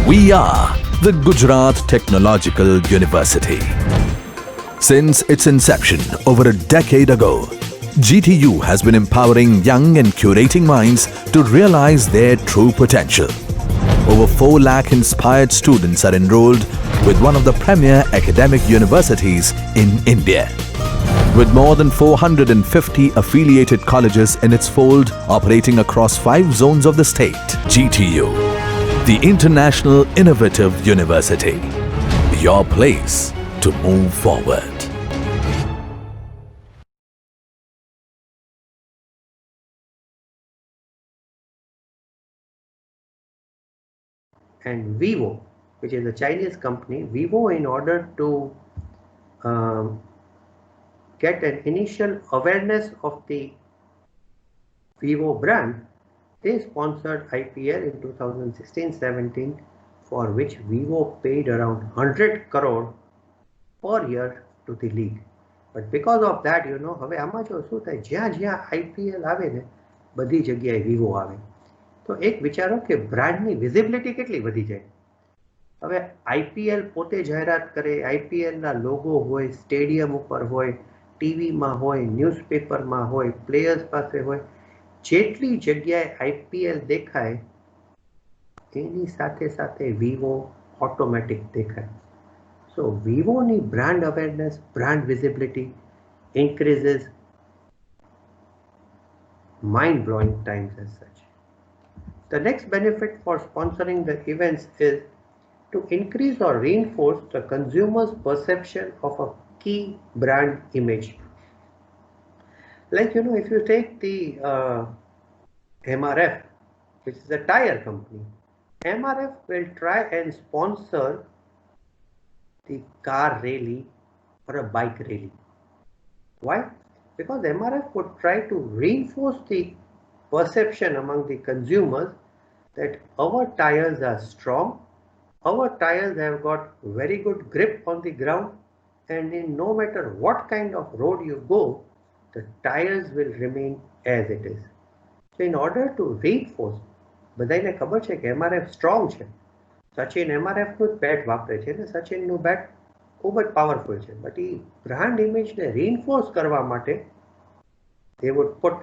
We are the Gujarat Technological University. Since its inception over a decade ago, GTU has been empowering young and curating minds to realize their true potential. Over 4 lakh inspired students are enrolled with one of the premier academic universities in India. With more than 450 affiliated colleges in its fold operating across 5 zones of the state, GTU, the International Innovative University, your place to move forward. And Vivo, which is a Chinese company, Vivo, in order to get an initial awareness of the Vivo brand, they sponsored IPL in 2016-17, for which Vivo paid around 100 crore per year to the league. But because of that, હવે આમાં જો શું થાય, જ્યાં જ્યાં IPL આવે ને બધી જગ્યાએ Vivo આવે. તો એક વિચારો કે બ્રાન્ડની વિઝિબિલિટી કેટલી વધી જાય. હવે IPL પોતે જાહેરાત કરે, IPLના લોગો હોય, સ્ટેડિયમ ઉપર હોય, ટીવીમાં હોય, ન્યૂઝપેપરમાં હોય, પ્લેયર્સ પાસે હોય, જેટલી જગ્યાએ IPL દેખાય એની સાથે સાથે Vivo ઓટોમેટિક દેખાય. So Vivoની brand awareness, brand visibility increases mind-blowing times as such. The next benefit for sponsoring the events is to increase or reinforce the consumer's perception of a key brand image. Like, if you take the MRF, which is a tire company, MRF will try and sponsor the car rally or a bike rally. Why? Because MRF would try to reinforce the perception among the consumers that our tires are strong, our tires have got very good grip on the ground, and in no matter what kind of road you go, the tires will remain as it is. So in order to reinforce, બધાને ખબર છે કે MRF strong છે. સચિન MRFનું જ બેટ વાપરે છે ને સચિનનું બેટ ખૂબ જ પાવરફુલ છે. બટ એ બ્રાન્ડ ઇમેજને રિઇન્ફોર્સ કરવા માટે they would put,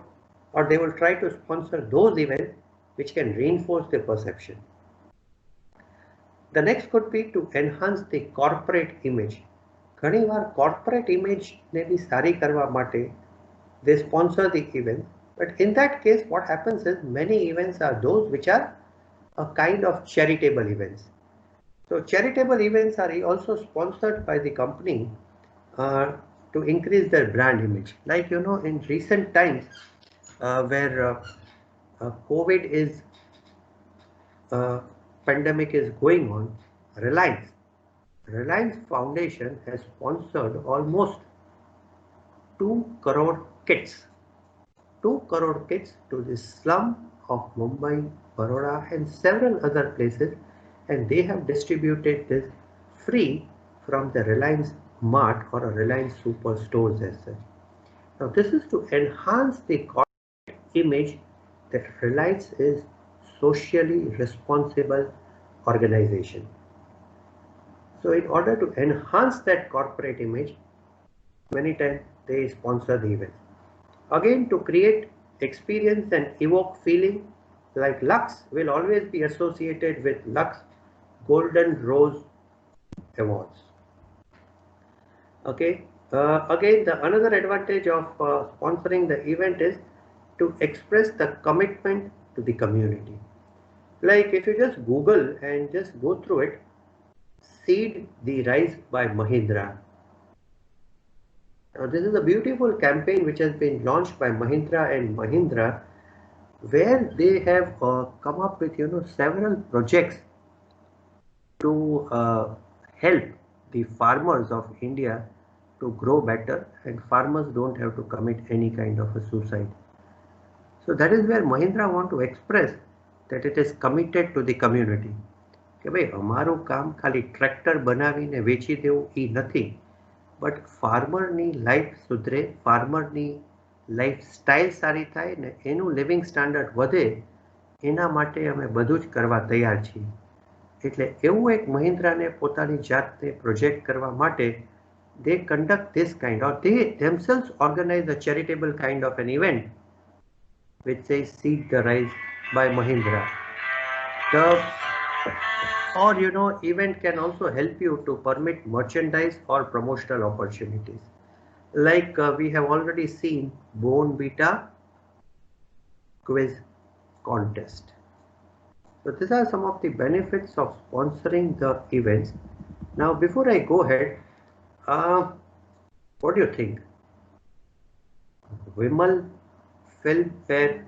or they will try to sponsor those events which can reinforce the perception. The next could be to enhance the corporate image. ઘણીવાર corporate image ને બી સારી કરવા માટે they sponsor the event, but in that case what happens is many events are those which are a kind of charitable events. So charitable events are also sponsored by the company to increase their brand image. Like, in recent times where COVID is pandemic is going on, Reliance Foundation has sponsored almost 2 crore kits. 2 crore kits to the slum of Mumbai, Baroda and several other places, and they have distributed this free from the Reliance Mart or a Reliance Superstores as such. Now this is to enhance the corporate image that Reliance is socially responsible organization. So in order to enhance that corporate image, many times they sponsor the event. Again, to create experience and evoke feeling, like Lux will always be associated with Lux Golden Rose Awards. Okay. Again, another advantage of sponsoring the event is to express the commitment to the community. Like if you just Google and just go through it, Seed the Rise by Mahindra. Now, this is a beautiful campaign which has been launched by Mahindra and Mahindra, where they have come up with several projects to help the farmers of India to grow better, and farmers don't have to commit any kind of a suicide. So that is where Mahindra want to express that it is committed to the community. કે ભાઈ અમારું કામ ખાલી tractor બનાવીને વેચી દેવું એ નથી, but ફાર્મરની life સુધરે, ફાર્મરની લાઈફ સ્ટાઇલ સારી થાય ને એનું લિવિંગ સ્ટાન્ડર્ડ વધે, એના માટે અમે બધું જ કરવા તૈયાર છીએ. એટલે એવું એક મહિન્દ્રાને પોતાની જાતને પ્રોજેક્ટ કરવા માટે they conduct this kind, or they themselves organize a charitable kind of an event which says Seed the Rise by Mahindra. The event can also help you to permit merchandise or promotional opportunities. Like we have already seen Born Beta quiz contest. So these are some of the benefits of sponsoring the events. Now, before I go ahead, what do you think? Vimal Filmfare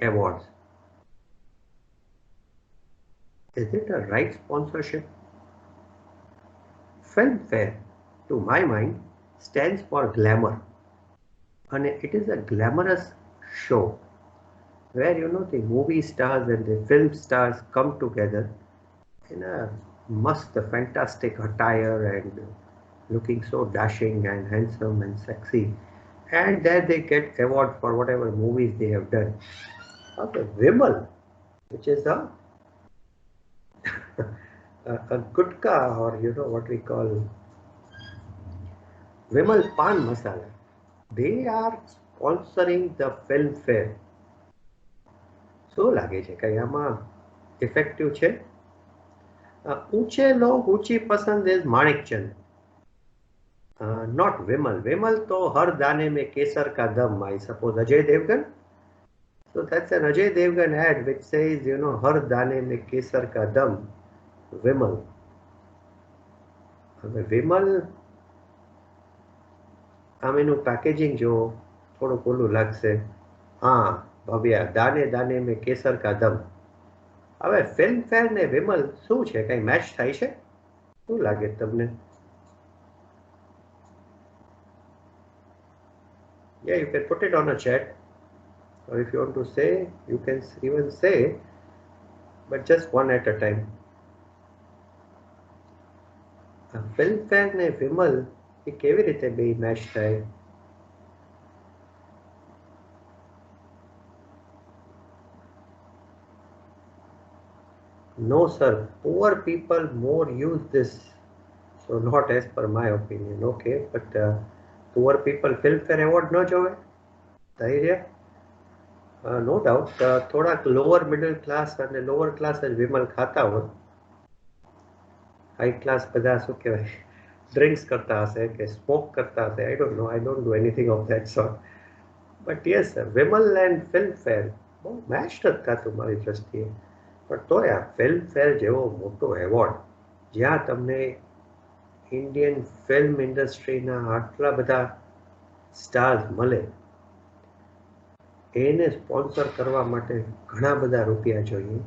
Awards. Is it a right sponsorship? Filmfare, to my mind, stands for glamour. And it is a glamorous show where the movie stars and the film stars come together in a must fantastic attire and looking so dashing and handsome and sexy, and there they get award for whatever movies they have done. Okay, Vimal, which is a gutka, or what we call Vimal Pan Masala, they are sponsoring the film fair. શું લાગે છે કઈ આમાં effective છે? ઊંચે log ઊંચી પસંદ is Manekchand, not Vimal. Vimal to har dane mein kesar ka dam, I suppose Ajay Devgan. So that's an Ajay Devgan ad which says, har dane mein kesar ka dam, Vimal. Vimal, આમ packaging જો થોડુંક ઓલું લાગશે. હા ભવ્યા, દાને દાને મેં કેસર કા દમ. હવે ફિલ્મ ફેર ને વિમલ શું છે, કઈ મેચ થાય છે? શું લાગે તમને? Yeah, you can put it on a chat, or if you want to say, you can even say, but just one at a time. Filmfare ને વિમલ એ કેવી રીતે બે મેચ થાય? No sir, poor people more use this, so not as per my opinion. Okay, but poor people Filmfare Award no જોવે ધૈર્ય? No doubt થોડાક lower middle class અને lower class જ વિમલ ખાતા હોય. હાઈ ક્લાસ બધા શું કહેવાય ડ્રિંક્સ કરતા હશે કે સ્મોક કરતા હશે, I don't know, I don't do anything of that sort. But yes sir, Vimal and Filmfare બહુ મેચ નથી થતું મારી દ્રષ્ટિએ. પણ તોય આ ફિલ્મફેર જેવો મોટો એવોર્ડ જ્યાં તમને ઇન્ડિયન ફિલ્મ ઇન્ડસ્ટ્રીના આટલા બધા સ્ટાર્સ મળે, એને સ્પોન્સર કરવા માટે ઘણા બધા રૂપિયા જોઈએ.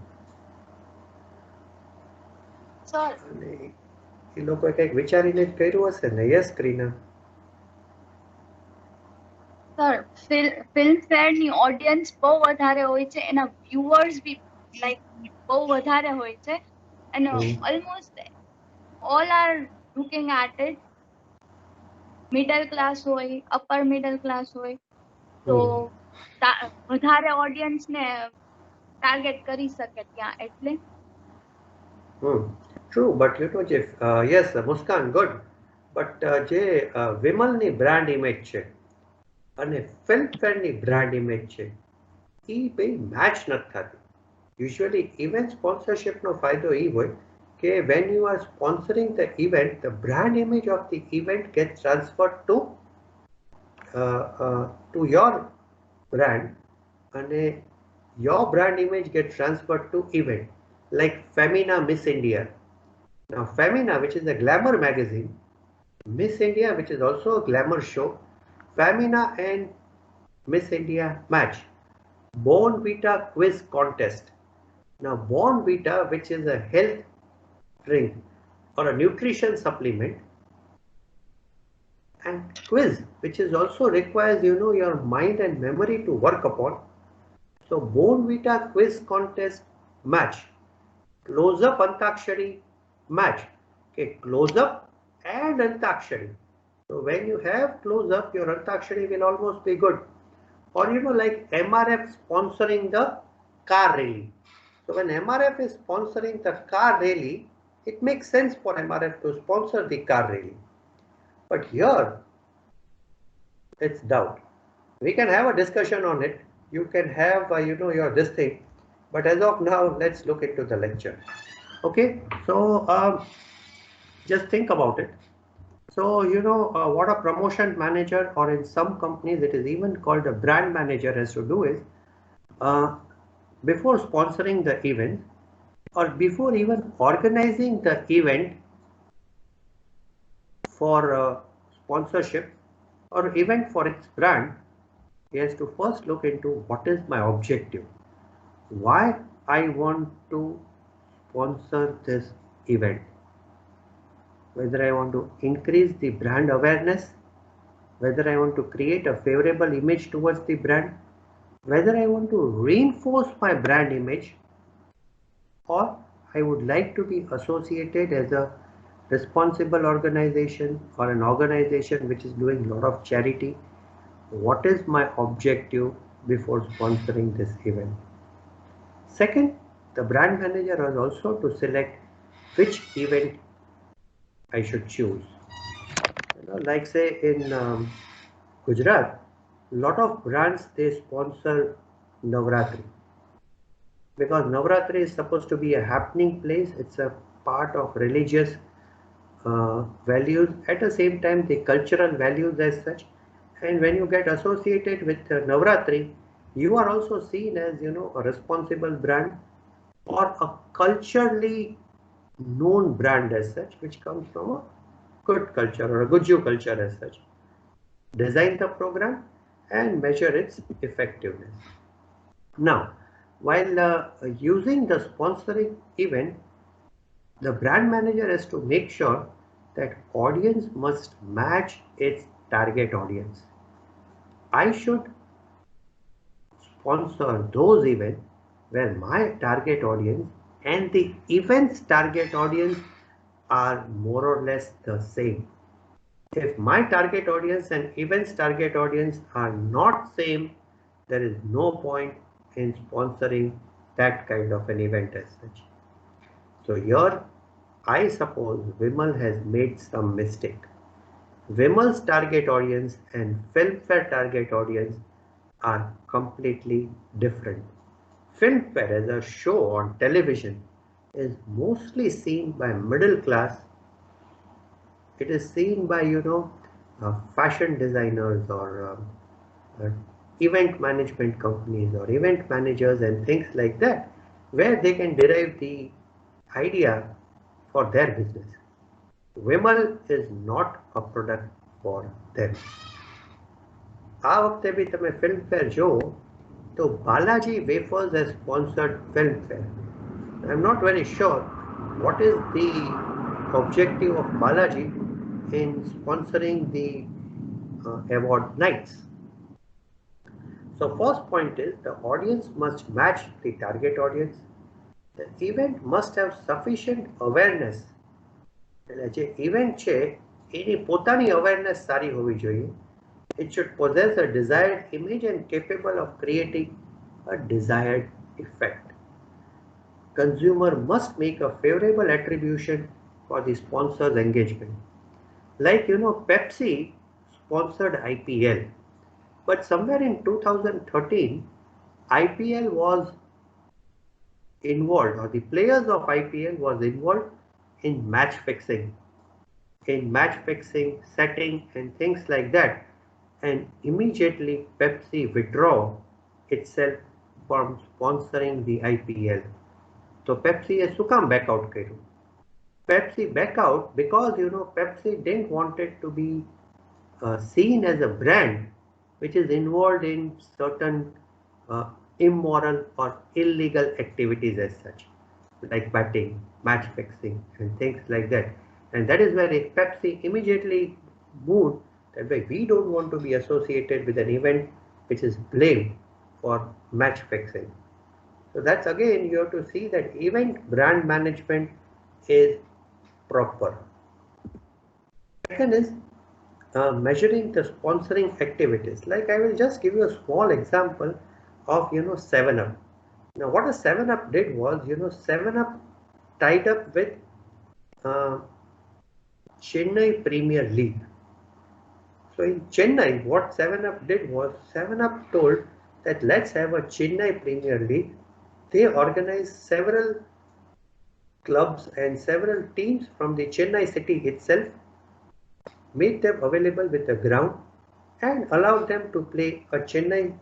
અને એ લોકોએ કંઈક વિચારીને જ કર્યું હશે ને? યસ ક્રીના? સર, ફિલ્મફેર ની ઓડિયન્સ બહુ વધારે હોય છે, એના વ્યુઅર્સ બી લાઈક બહુ વધારે હોય છે, અને almost all are looking at it. Middle class હોય, અપર મિડલ ક્લાસ હોય, તો વધારે ઓડિયન્સ ને ટાર્ગેટ કરી શકે ત્યાં એટલે. True, but yes, Muskan, good. But જે વિમલની બ્રાન્ડ ઇમેજ છે અને ફિલ્મફેરની બ્રાન્ડ ઇમેજ છે, એ બે મેચ નથી થતી. યુઝ્યુઅલી ઇવેન્ટ સ્પોન્સરશિપનો ફાયદો એ હોય કે when you are sponsoring the event, the brand image of the event gets transferred to your brand, and your brand image gets transferred to event. Like Femina Miss India. Now Femina, which is a glamour magazine, Miss India, which is also a glamour show, Femina and Miss India match. Born Vita quiz contest. Now Born Vita, which is a health drink or a nutrition supplement, and quiz, which is also requires your mind and memory to work upon. So Born Vita quiz contest match, close up Antakshari match. Okay, close up and Antakshari. So when you have close up, your Antakshari will almost be good. Or like MRF sponsoring the car rally. So when MRF is sponsoring the car rally, it makes sense for MRF to sponsor the car rally. But here, it's doubt. We can have a discussion on it. You can have, your this thing. But as of now, let's look into the lecture. Okay, so just think about it. So, what a promotion manager, or in some companies, it is even called a brand manager, has to do is, before sponsoring the event, or before even organizing the event for sponsorship or event for its brand, he has to first look into what is my objective, why I want to sponsor this event, whether I want to increase the brand awareness, whether I want to create a favorable image towards the brand, whether I want to reinforce my brand image, or I would like to be associated as a responsible organization or an organization which is doing a lot of charity. What is my objective before sponsoring this event? Second, the brand manager has also to select which event I should choose. Like say in Gujarat, a lot of brands, they sponsor Navratri, because Navratri is supposed to be a happening place. It's a part of religious values, at the same time the cultural values as such. And when you get associated with Navratri, you are also seen as a responsible brand or a culturally known brand as such, which comes from a good culture or a Guju culture as such. Design the program and measure its effectiveness. Now, while using the sponsoring event, the brand manager has to make sure that audience must match its target audience. I should sponsor those events where my target audience and the event's target audience are more or less the same. If my target audience and event's target audience are not same, there is no point in sponsoring that kind of an event as such. So here, I suppose Vimal has made some mistake. Vimal's target audience and Filmfare target audience are completely different. Filmfare as a show on television is mostly seen by middle class. It is seen by, fashion designers or event management companies or event managers and things like that, where they can derive the idea for their business. Vimal is not a product for them. આ વખતે બી તમે Filmfare જોવો તો Balaji wafers has sponsored Filmfare. I'm not very sure what is the objective of Balaji in sponsoring the award nights. So first point is the audience must match the target audience. The event must have sufficient awareness. એટલે જે event છે એની પોતાની awareness સારી હોવી જોઈએ. It should possess a desired image and capable of creating a desired effect. Consumer must make a favorable attribution for the sponsor's engagement. Like, Pepsi sponsored IPL, but somewhere in 2013, IPL was involved, or the players of IPL was involved in match fixing, setting and things like that. And immediately Pepsi withdraw itself from sponsoring the IPL. So Pepsi has to come back out. Pepsi back out because Pepsi didn't want it to be seen as a brand which is involved in certain immoral or illegal activities as such, like betting, match fixing and things like that. And that is where Pepsi immediately moved that way. We don't want to be associated with an event which is blamed for match fixing. So that's again, you have to see that event brand management is proper. Second is measuring the sponsoring activities. Like I will just give you a small example of 7-Up. Now what a 7-Up did was 7-Up tied up with Chennai Premier League. So in Chennai, what 7-Up did was 7-Up told that let's have a Chennai Premier League. They organized several clubs and several teams from the Chennai city itself, made them available with a ground and allowed them to play a Chennai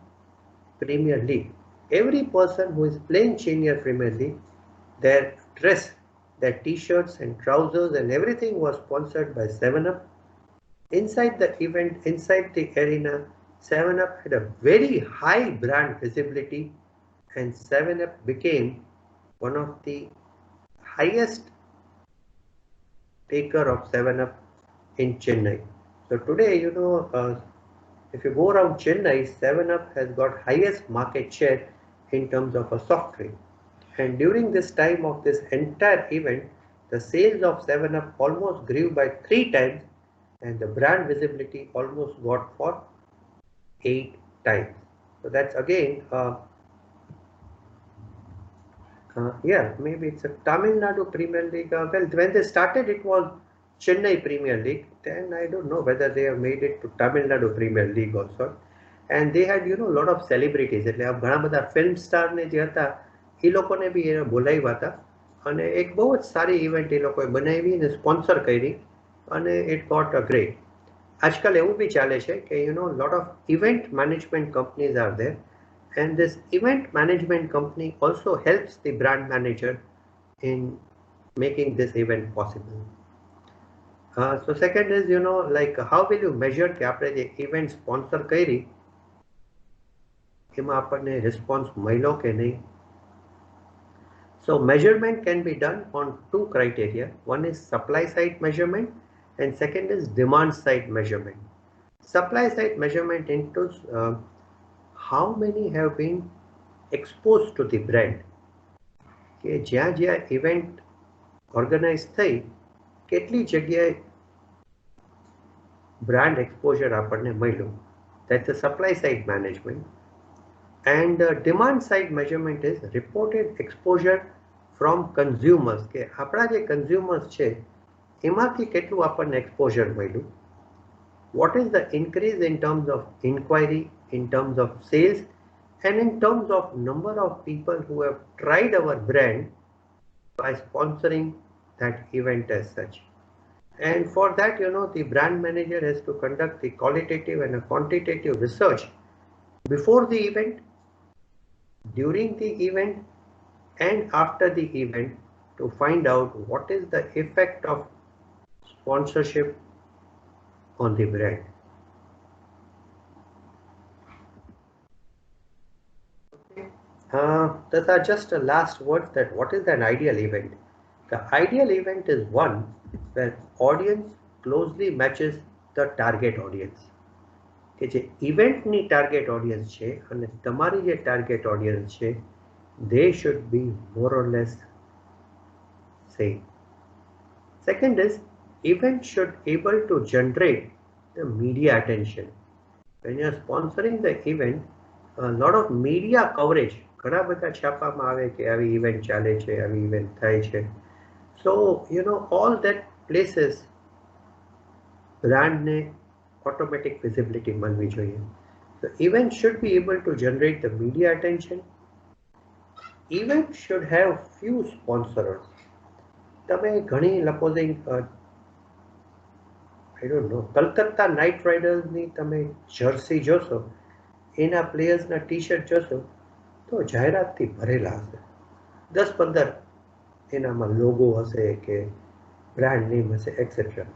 Premier League. Every person who is playing Chennai Premier League, their dress, their t-shirts and trousers and everything was sponsored by 7-Up. Inside the event, inside the arena, 7-Up had a very high brand visibility, and 7-Up became one of the highest taker of 7-Up in Chennai. So today, if you go around Chennai, 7-Up has got highest market share in terms of a soft drink. And during this time of this entire event, the sales of 7-Up almost grew by 3 times, and the brand visibility almost got for 8 times. So that's again, maybe it's a Tamil Nadu Premier League. Well, when they started, it was Chennai Premier League. Then I don't know whether they have made it to Tamil Nadu Premier League also. And they had, a lot of celebrities. એટલે ઘણા બધા film star ને જે હતા એ લોકોને બી એને બોલાવ્યા હતા અને એક બહુ જ સારી ઇવેન્ટ એ લોકોએ બનાવી અને સ્પોન્સર કરી અને ઇટ ગોટ અ ગ્રેટ. આજકાલ એવું બી ચાલે છે કે lot of event management companies are there, and this event management company also helps the brand manager in making this event possible. So second is, like how will you measure કે આપણે જે event sponsor કરી એમાં આપણને response મળ્યો કે નહીં? So measurement can be done on 2 criteria. One is supply side measurement and second is demand side measurement. Supply side measurement includes how many have been exposed to the brand. કે જ્યાં જ્યાં event organize થઈ કેટલી જગ્યાએ brand exposure આપણને મળ્યું. That's the supply side management. And demand side measurement is reported exposure from consumers. કે આપણા જે consumers છે એમાંથી કેટલું આપણને exposure મળ્યું. What is the increase in terms of inquiry, in terms of sales, and in terms of number of people who have tried our brand by sponsoring that event as such. And for that, the brand manager has to conduct the qualitative and a quantitative research before the event, during the event, and after the event to find out what is the effect of sponsorship on the brand. Those are just the last words that what is an ideal event? The ideal event is one where audience closely matches the target audience. કે જે ઇવેન્ટની target audience છે અને તમારી જે target audience છે they should be more or less same. Second is event should able to generate the media attention. When you are sponsoring the event, a lot of media coverage, ઘણા બધા છાપામાં આવે કે આવી ઇવેન્ટ ચાલે છે, આવી ઇવેન્ટ થાય છે. So all that places brand ને automatic visibility મળવી જોઈએ. The event should be able to generate the media attention. Event should have few sponsors. તમે ઘણી supposing I don't know, Calcutta night રાઇડર્સની તમે જર્સી જોશો, એના પ્લેયર્સના ટી-શર્ટ જોશો તો જાહેરાતથી ભરેલા હશે. 10-15 એનામાં લોગો હશે કે બ્રાન્ડ નેમ હશે etcetera.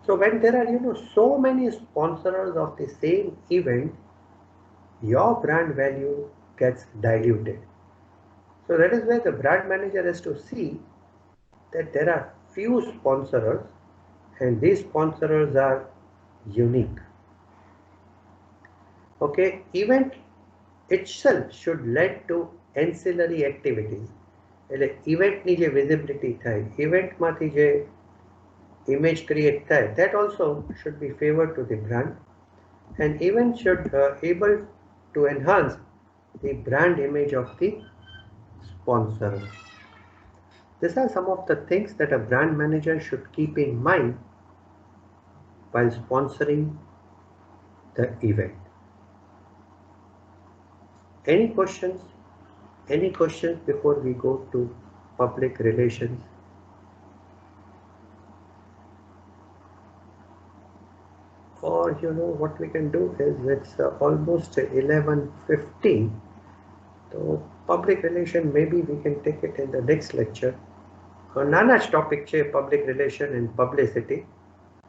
So when there are so many sponsors of the same event, your brand value gets diluted. So that is where the brand manager has to see that there are few sponsors and these sponsors are unique. Okay, event itself should lead to ancillary activities. એટલે eventની જે visibility થાય, eventમાંથી જે image create થાય, that also should be favored to the brand, and event should able to enhance the brand image of the sponsor. These are some of the things that a brand manager should keep in mind while sponsoring the event. Any questions? Any questions before we go to public relations? Or what we can do is it's almost 11:15. So public relation, maybe we can take it in the next lecture. Nana's topic છે public relation and publicity.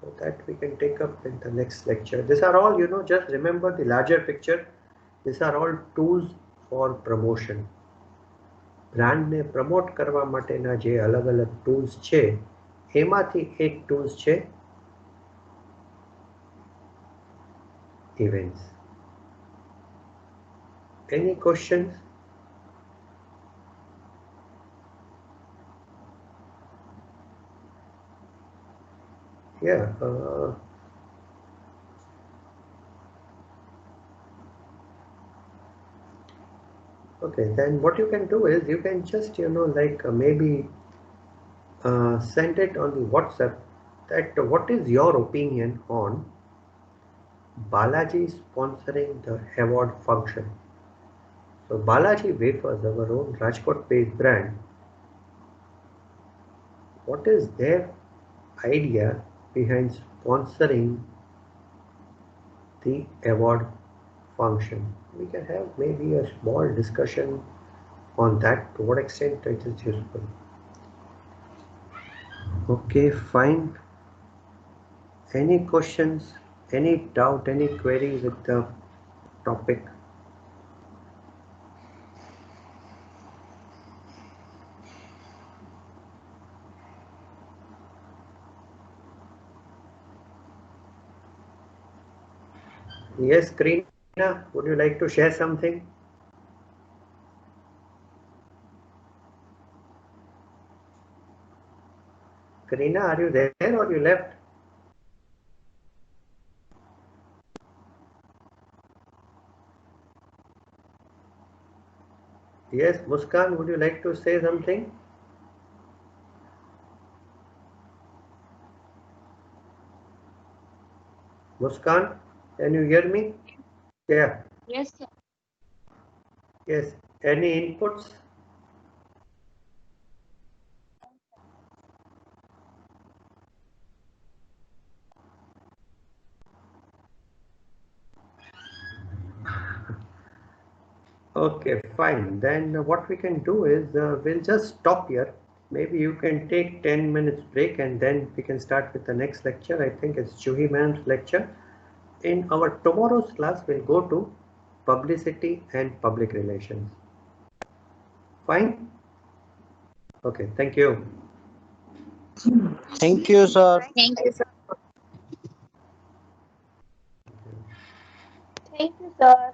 So that we can take up in the next lecture. These are all, just remember the larger picture. These are all tools for promotion. બ્રાન્ડને promote કરવા માટેના જે અલગ અલગ tools છે એમાંથી એક ટૂલ્સ છે events. Any questions? Yeah. Okay, then what you can do is you can just maybe send it on the WhatsApp that what is your opinion on Balaji sponsoring the award function. So Balaji Wafers, our own Rajkot-based brand, what is their idea behind sponsoring the award function? We can have maybe a small discussion on that, to what extent it is useful. Okay, fine. Any questions, any doubt, any query with the topic? Yes, Karina, would you like to share something? Karina, are you there or you left? Yes, Muskan, would you like to say something? Muskan, can you hear me? Yeah. Yes, sir. Yes. Any inputs? Okay, fine. Then what we can do is we'll just stop here. Maybe you can take 10 minutes break and then we can start with the next lecture. I think it's Juhi ma'am's lecture. In our tomorrow's class, we'll go to publicity and public relations. Fine? Okay, thank you. Thank you, sir. Thank you, sir. Thank you, sir.